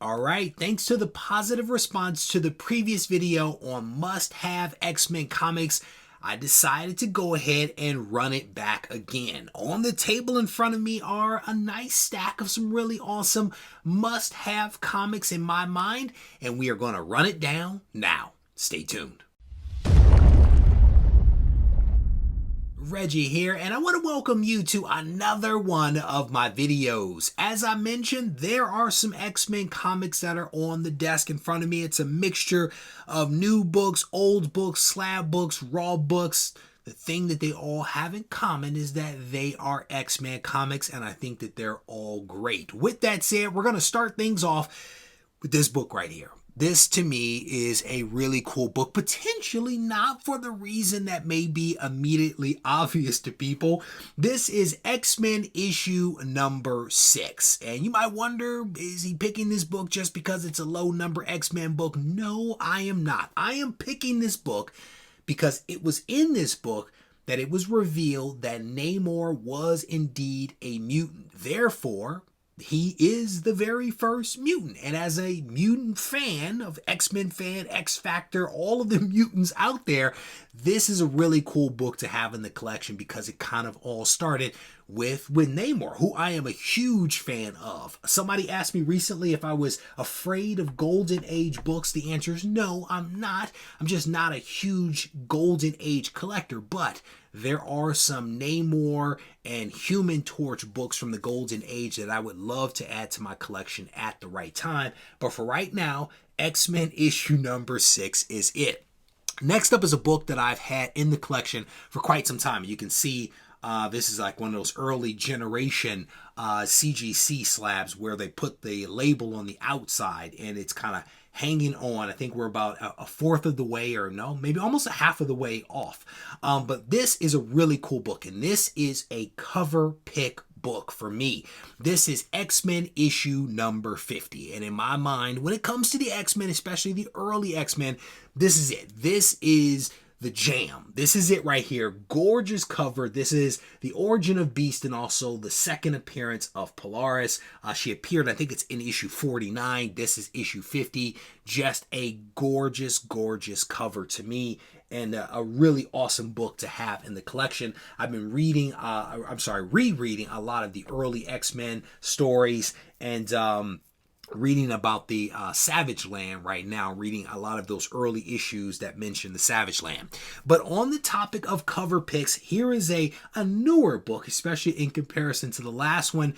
Alright, thanks to the positive response to the previous video on must-have X-Men comics, I decided to go ahead and run it back again. On the table in front of me are a nice stack of some really awesome must-have comics in my mind, and we are going to run it down now. Stay tuned. Reggie here, and I want to welcome you to another one of my videos. As I mentioned, there are some X-Men comics that are on the desk in front of me. It's a mixture of new books, old books, slab books, raw books. The thing that they all have in common is that they are X-Men comics, and I think that they're all great. With that said, we're going to start things off with this book right here. This, to me, is a really cool book, potentially not for the reason that may be immediately obvious to people. This is X-Men issue number 6. And you might wonder, is he picking this book just because it's a low number X-Men book? No, I am not. I am picking this book because it was in this book that it was revealed that Namor was indeed a mutant. Therefore, he is the very first mutant. And as a mutant fan of X-Men fan, X-Factor, all of the mutants out there, this is a really cool book to have in the collection because it kind of all started with Namor, who I am a huge fan of. Somebody asked me recently if I was afraid of Golden Age books. The answer is no, I'm not. I'm just not a huge Golden Age collector, but there are some Namor and Human Torch books from the Golden Age that I would love to add to my collection at the right time. But for right now, X-Men issue number 6 is it. Next up is a book that I've had in the collection for quite some time. You can see this is like one of those early generation CGC slabs where they put the label on the outside and it's kind of hanging on. I think we're about a fourth of the way, or no, maybe almost a half of the way off. But this is a really cool book, and this is a cover pick book for me. This is X-Men issue number 50. And in my mind, when it comes to the X-Men, especially the early X-Men, this is it. This is the jam. This is it right here. Gorgeous cover. This is the origin of Beast and also the second appearance of Polaris. She appeared, I think it's in issue 49. This is issue 50. Just a gorgeous, gorgeous cover to me, and a really awesome book to have in the collection. I've been reading, rereading a lot of the early X-Men stories, and reading about the Savage Land right now, reading a lot of those early issues that mention the Savage Land. But on the topic of cover picks, here is a newer book, especially in comparison to the last one.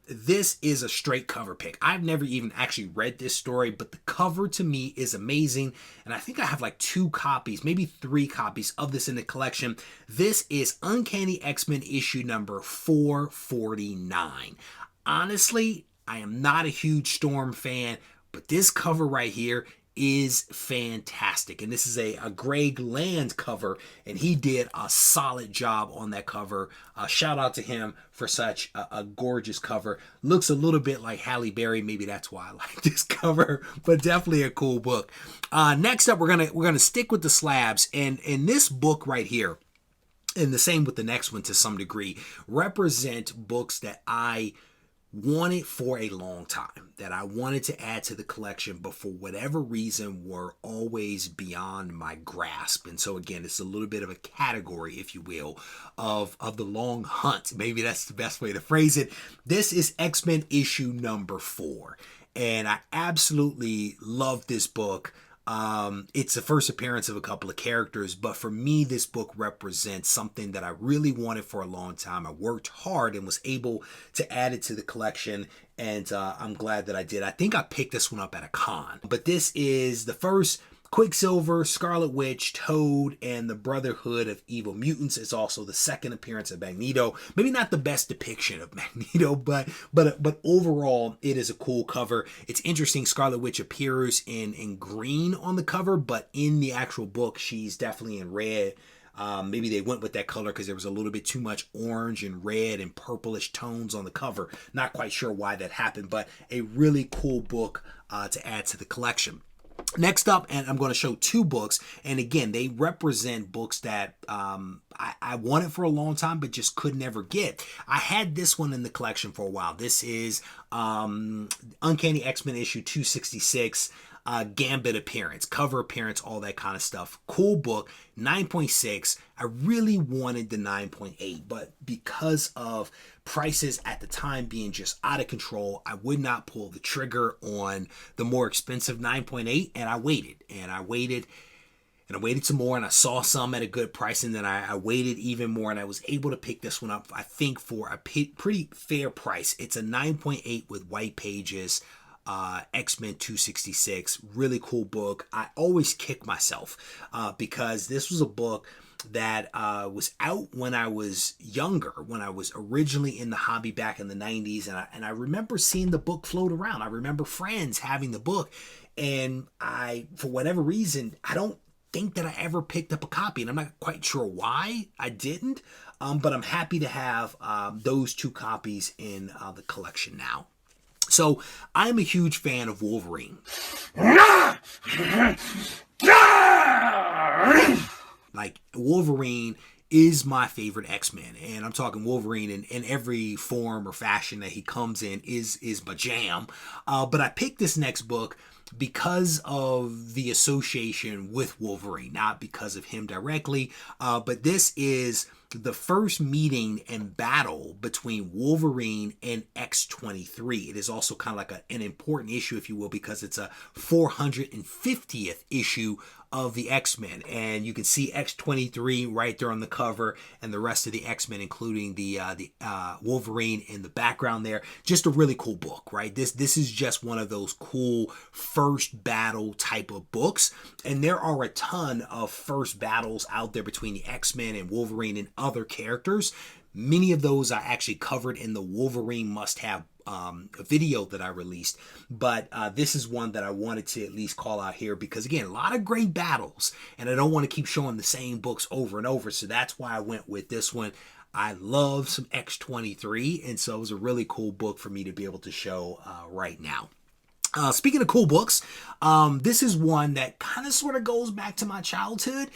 This is a straight cover pick. I've never even actually read this story, but the cover to me is amazing. And I think I have like 2 copies, maybe 3 copies of this in the collection. This is Uncanny X-Men issue number 449. Honestly, I am not a huge Storm fan, but this cover right here is fantastic. And this is a Greg Land cover, and he did a solid job on that cover. Shout out to him for such a gorgeous cover. Looks a little bit like Halle Berry. Maybe that's why I like this cover, but definitely a cool book. Next up, we're gonna stick with the slabs, and in this book right here, and the same with the next one to some degree, represent books that I wanted for a long time, that I wanted to add to the collection, but for whatever reason were always beyond my grasp. And so again, it's a little bit of a category, if you will, of the long hunt. Maybe that's the best way to phrase it. This is X-Men issue number 4, and I absolutely love this book. It's the first appearance of a couple of characters, but for me, this book represents something that I really wanted for a long time. I worked hard and was able to add it to the collection, and I'm glad that I did. I think I picked this one up at a con, but this is the first Quicksilver, Scarlet Witch, Toad, and the Brotherhood of Evil Mutants. Is also the second appearance of Magneto. Maybe not the best depiction of Magneto, but overall, it is a cool cover. It's interesting. Scarlet Witch appears in green on the cover, but in the actual book, she's definitely in red. Maybe they went with that color because there was a little bit too much orange and red and purplish tones on the cover. Not quite sure why that happened, but a really cool book to add to the collection. Next up, and I'm going to show two books, and again, they represent books that I wanted for a long time, but just could never get. I had this one in the collection for a while. This is Uncanny X-Men issue 266, Gambit appearance, cover appearance, all that kind of stuff. Cool book, 9.6. I really wanted the 9.8, but because of prices at the time being just out of control, I would not pull the trigger on the more expensive 9.8, and I waited, and I waited, and I waited some more, and I saw some at a good price, and then I waited even more, and I was able to pick this one up, I think, for a pretty fair price. It's a 9.8 with white pages, X-Men 266, really cool book. I always kick myself because this was a book that was out when I was younger, when I was originally in the hobby back in the 90s, and I remember seeing the book float around. I remember friends having the book, and I, for whatever reason, I don't think that I ever picked up a copy, and I'm not quite sure why I didn't, but I'm happy to have those two copies in the collection now. So I'm a huge fan of Wolverine. Like, Wolverine is my favorite X-Men, and I'm talking Wolverine in every form or fashion that he comes in is my jam. But I picked this next book because of the association with Wolverine, not because of him directly, but this is the first meeting and battle between Wolverine and X-23. It is also kind of like an important issue, if you will, because it's a 450th issue of the X-Men, and you can see X-23 right there on the cover, and the rest of the X-Men, including the Wolverine in the background there. Just a really cool book, right? This is just one of those cool first battle type of books, and there are a ton of first battles out there between the X-Men and Wolverine and other characters. Many of those I actually covered in the Wolverine must-have video that I released, but this is one that I wanted to at least call out here because, again, a lot of great battles, and I don't want to keep showing the same books over and over, so that's why I went with this one. I love some X-23, and so it was a really cool book for me to be able to show right now. Speaking of cool books, this is one that kind of sort of goes back to my childhood.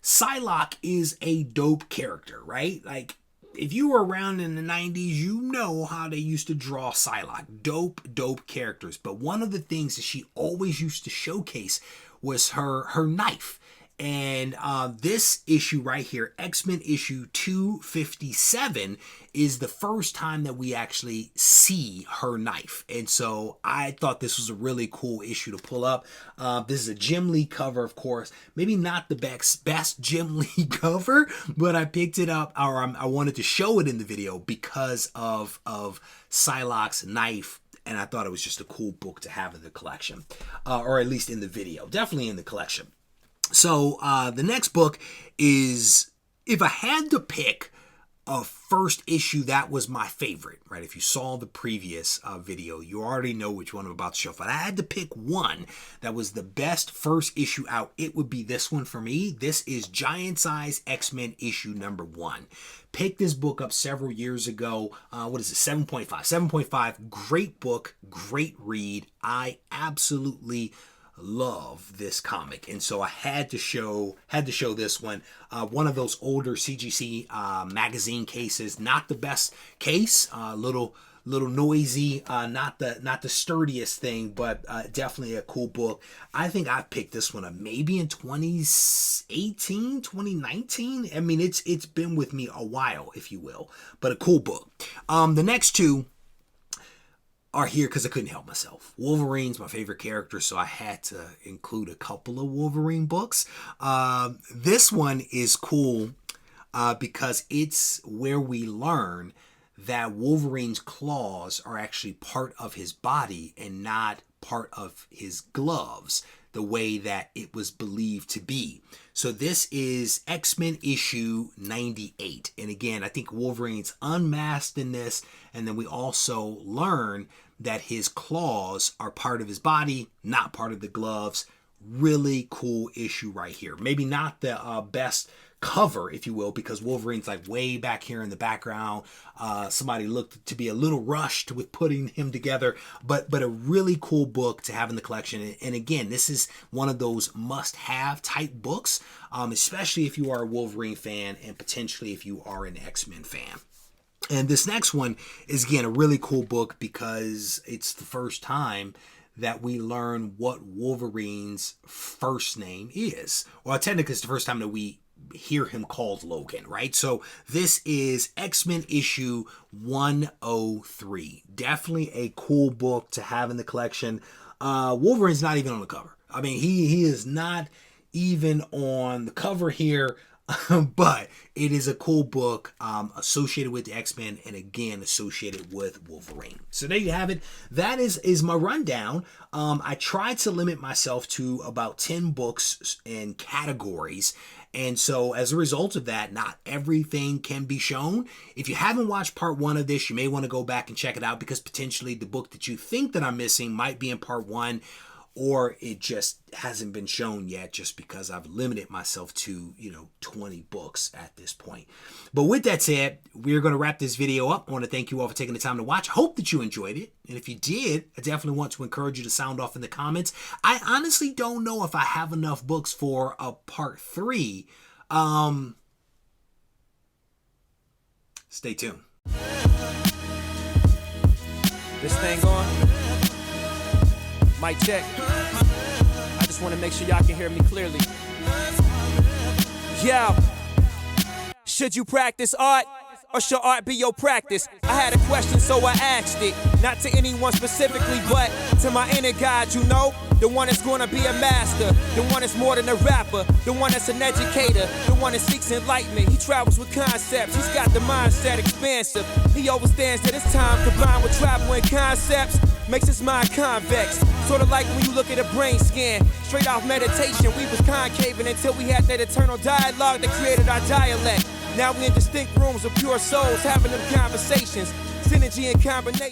Psylocke is a dope character, right? Like, if you were around in the 90s, you know how they used to draw Psylocke. Dope characters. But one of the things that she always used to showcase was her knife. And this issue right here, X-Men issue 257, is the first time that we actually see her knife. And so I thought this was a really cool issue to pull up. This is a Jim Lee cover, of course. Maybe not the best Jim Lee cover, but I picked it up, or I wanted to show it in the video because of Psylocke's knife. And I thought it was just a cool book to have in the collection, or at least in the video. Definitely in the collection. So the next book is, if I had to pick a first issue that was my favorite, right? If you saw the previous video, you already know which one I'm about to show. But I had to pick one that was the best first issue out, it would be this one for me. This is Giant Size X-Men issue number 1. Picked this book up several years ago. What is it? 7.5. 7.5. Great book. Great read. I absolutely love this comic, and so I had to show this one. One of those older CGC magazine cases, not the best case, little noisy, not the sturdiest thing, but definitely a cool book. I think I picked this one up maybe in 2018, 2019. I mean, it's been with me a while, if you will, but a cool book. The next two are here because I couldn't help myself. Wolverine's my favorite character, so I had to include a couple of Wolverine books. This one is cool because it's where we learn that Wolverine's claws are actually part of his body and not part of his gloves, the way that it was believed to be. So this is X-Men issue 98. And again, I think Wolverine's unmasked in this, and then we also learn that his claws are part of his body, not part of the gloves. Really cool issue right here. Maybe not the best cover, if you will, because Wolverine's like way back here in the background. Somebody looked to be a little rushed with putting him together, but a really cool book to have in the collection. And again, this is one of those must-have type books, especially if you are a Wolverine fan and potentially if you are an X-Men fan. And this next one is, again, a really cool book because it's the first time that we learn what Wolverine's first name is. Well, technically, it's the first time that we hear him called Logan, right? So this is X-Men issue 103. Definitely a cool book to have in the collection. Wolverine's not even on the cover. I mean, he is not even on the cover here. But it is a cool book associated with the X-Men and again associated with Wolverine. So there you have it. That is my rundown. I tried to limit myself to about 10 books and categories. And so as a result of that, not everything can be shown. If you haven't watched part 1 of this, you may want to go back and check it out because potentially the book that you think that I'm missing might be in part 1. Or it just hasn't been shown yet just because I've limited myself to, 20 books at this point. But with that said, we're going to wrap this video up. I want to thank you all for taking the time to watch. I hope that you enjoyed it. And if you did, I definitely want to encourage you to sound off in the comments. I honestly don't know if I have enough books for a part 3. Stay tuned. This thing on? Mic check. I just want to make sure y'all can hear me clearly. Yo, should you practice art or should art be your practice? I had a question, so I asked it. Not to anyone specifically, but to my inner God, the one that's gonna be a master, the one that's more than a rapper, the one that's an educator, the one that seeks enlightenment. He travels with concepts, he's got the mindset expansive. He understands that his time combined with travel and concepts makes his mind convex. Sort of like when you look at a brain scan, straight off meditation, we was concaving until we had that eternal dialogue that created our dialect. Now we in distinct rooms of pure souls having them conversations, synergy and combination.